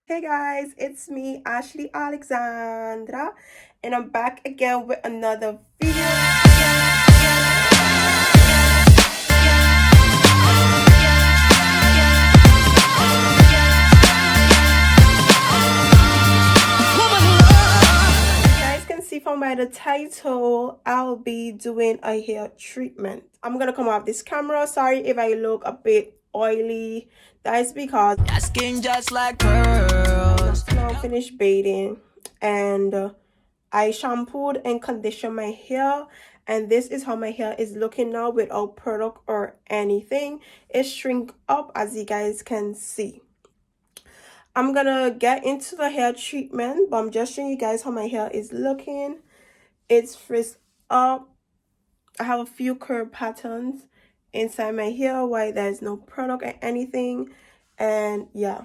Hey guys, it's me, Ashley Alexandra, and I'm back again with another video. You guys can see from by the title, I'll be doing a hair treatment. I'm gonna come off this camera. Sorry if I look a bit oily. That's because Your skin just like pearls. now finished bathing and I shampooed and conditioned my hair, and this is how my hair is looking now without product or anything. It shrink up, as you guys can see. I'm gonna get into the hair treatment, but I'm just showing you guys how my hair is looking. It's frizzed up. I have a few curl patterns inside my hair while there's no product or anything, and yeah.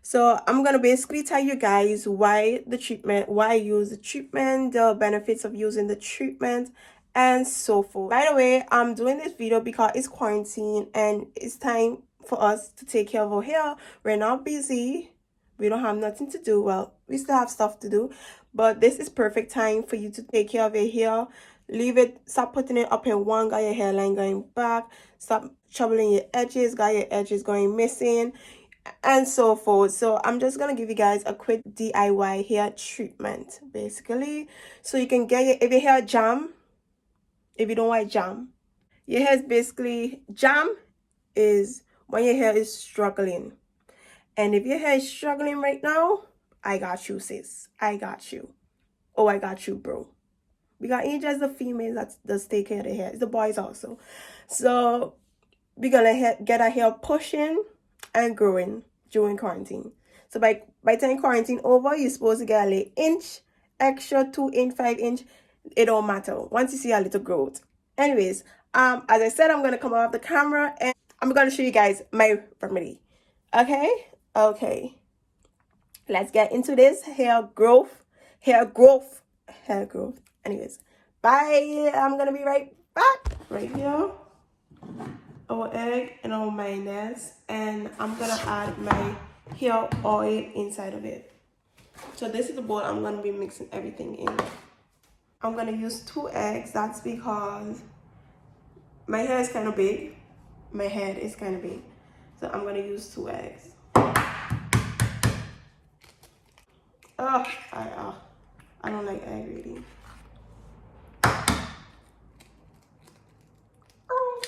So I'm gonna basically tell you guys why I use the treatment, the benefits of using the treatment, and so forth. By the way, I'm doing this video because it's quarantine and it's time for us to take care of our hair. We're not busy. We don't have nothing to do. Well, we still have stuff to do, but this is perfect time for you to take care of your hair. Leave it, stop putting it up in one, got your hairline going back, stop troubling your edges, got your edges going missing, and so forth. So I'm just gonna give you guys a quick DIY hair treatment basically, so you can get your, if your hair jam, if you don't like jam, your hair is basically jam is when your hair is struggling. And if your hair is struggling right now, I got you, sis. I got you. Oh, I got you, bro. We got ain't just the females that does take care of the hair, it's the boys also. So we're gonna get our hair pushing and growing during quarantine. So by time quarantine over, you're supposed to get a little inch extra, 2 inch, 5 inch. It don't matter once you see a little growth. Anyways, as I said, I'm gonna come off the camera and I'm gonna show you guys my remedy. Okay, let's get into this hair growth. Anyways, bye. I'm gonna be right back. Right here, our egg and our mayonnaise, and I'm gonna add my hair oil inside of it. So this is the bowl I'm gonna be mixing everything in. I'm gonna use 2 eggs. That's because my hair is kind of big. My head is kind of big, so I'm gonna use 2 eggs. Oh, I don't like egg really. Oh,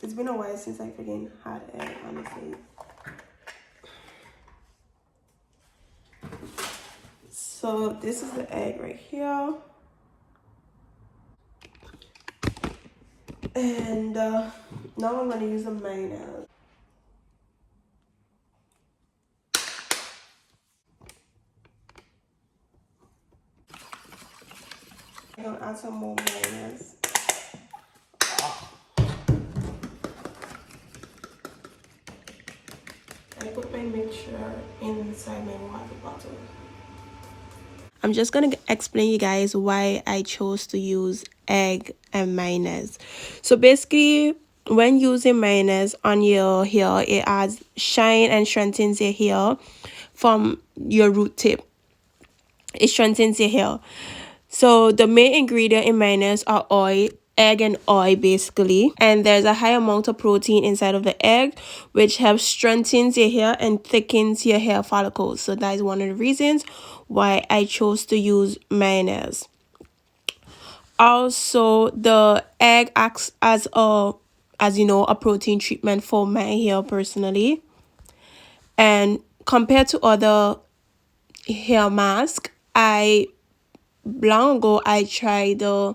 it's been a while since I freaking had egg, honestly. So this is the egg right here. And now I'm going to use the mayonnaise. I'm going to add some more mayonnaise. I put my mixture inside my water bottle. I'm just gonna explain you guys why I chose to use egg and mayonnaise. So basically, when using mayonnaise on your hair, it adds shine and strengthens your hair from your root tip. It strengthens your hair. So the main ingredient in mayonnaise are oil, egg and oil basically, and there's a high amount of protein inside of the egg, which helps strengthens your hair and thickens your hair follicles. So that is one of the reasons why I chose to use mayonnaise. Also, the egg acts as a protein treatment for my hair personally, and compared to other hair mask, long ago I tried the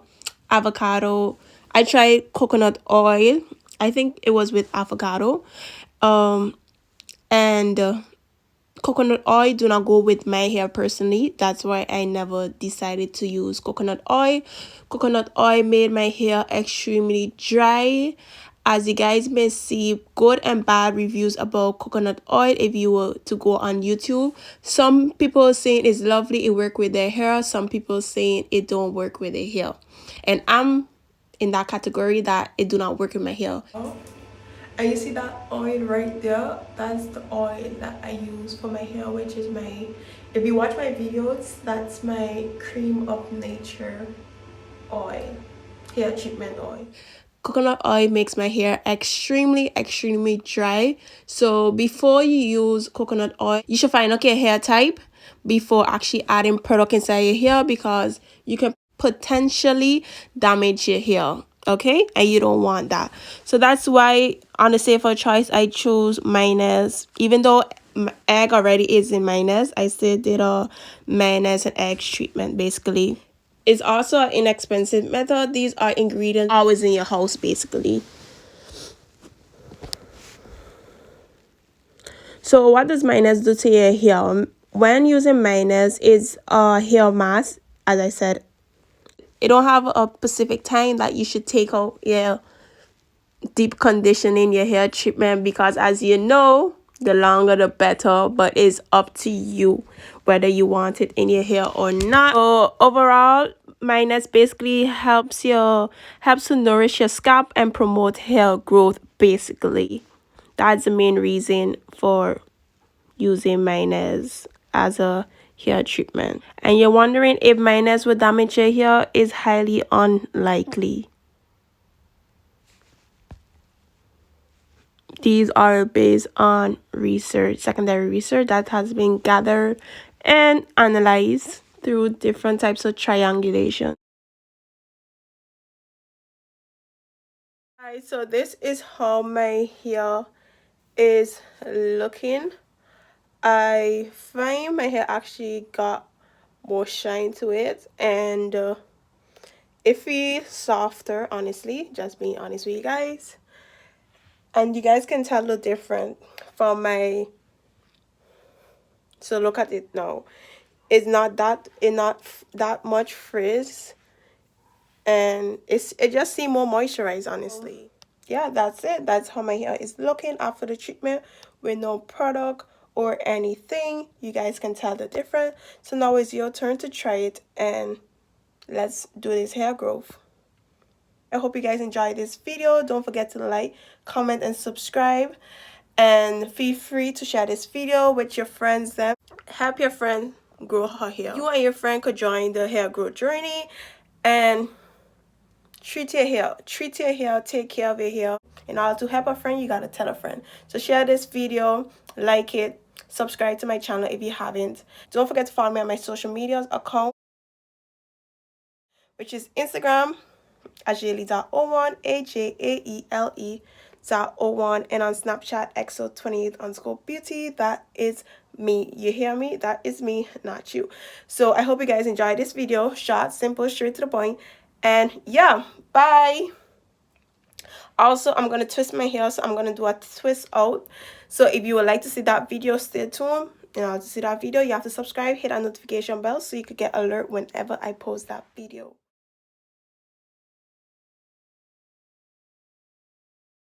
avocado. I tried coconut oil. I think it was with avocado. And coconut oil do not go with my hair personally. That's why I never decided to use coconut oil. Coconut oil made my hair extremely dry. As you guys may see, good and bad reviews about coconut oil if you were to go on YouTube. Some people saying it's lovely, it work with their hair. Some people saying it don't work with their hair. And I'm in that category that it do not work with my hair. And you see that oil right there? That's the oil that I use for my hair, which is my, if you watch my videos, that's my cream of nature oil, hair treatment oil. Coconut oil makes my hair extremely dry. So before you use coconut oil, you should find out your hair type before actually adding product inside your hair, because you can potentially damage your hair, okay, and you don't want that. So that's why on a safer choice I chose mayonnaise. Even though egg already is in mayonnaise, I still did a mayonnaise and eggs treatment. Basically, it's also an inexpensive method. These are ingredients always in your house basically. So what does mayonnaise do to your hair? When using mayonnaise, it's a hair mask. As I said, it don't have a specific time that you should take out your deep conditioning, your hair treatment, because as you know, the longer the better, but it's up to you whether you want it in your hair or not. So overall, mayonnaise basically helps to nourish your scalp and promote hair growth. Basically, that's the main reason for using mayonnaise as a hair treatment. And you're wondering if mayonnaise will damage your hair? Is highly unlikely. These are based on research, secondary research that has been gathered and analyzed through different types of triangulation. Alright, so this is how my hair is looking. I find my hair actually got more shine to it, and it feels softer, honestly, just being honest with you guys. And you guys can tell the difference from my, so look at it now. It's not that much frizz, and it just seems more moisturized, honestly. Yeah, that's it. That's how my hair is looking after the treatment with no product or anything. You guys can tell the difference. So now it's your turn to try it, and let's do this hair growth. I hope you guys enjoyed this video. Don't forget to like, comment, and subscribe. And feel free to share this video with your friends. Then help your friend grow her hair. You and your friend could join the hair growth journey and treat your hair. Treat your hair. Take care of your hair. In order to help a friend, you gotta tell a friend. So share this video, like it, subscribe to my channel if you haven't. Don't forget to follow me on my social media account, which is Instagram, Ajaeli.01, AJAELE.01, and on Snapchat, EXO28_beauty. That is me. You hear me? That is me, not you. So I hope you guys enjoyed this video. Short, simple, straight to the point. And yeah, bye. Also, I'm going to twist my hair, so I'm going to do a twist out. So if you would like to see that video, stay tuned. In order to see that video, you have to subscribe, hit that notification bell so you could get alert whenever I post that video.